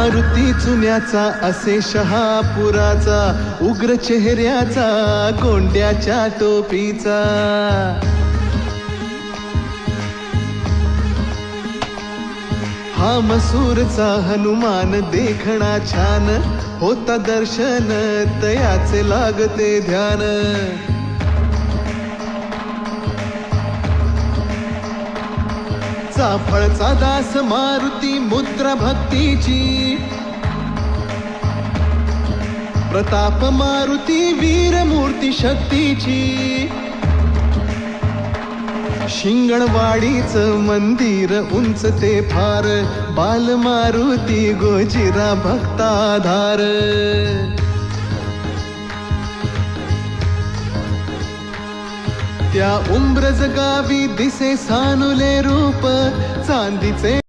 मारुती चुन्याचा असे शहापुराचा, उग्र चेहऱ्याचा गोंड्याच्या टोपीचा. हा मसूरचा हनुमान देखणा छान, होता दर्शन तयाचे लागते ध्यान. चाफळचा दास मारुती मुद्रा भक्तीची, प्रताप मारुती वीर मूर्ती शक्तीची. शिंगणवाडीच मंदिर उंच ते फार, बाल मारुती गोजिरा भक्ताधार. त्या उंब्रज गावी दिसे सानुले रूप, चांदीचे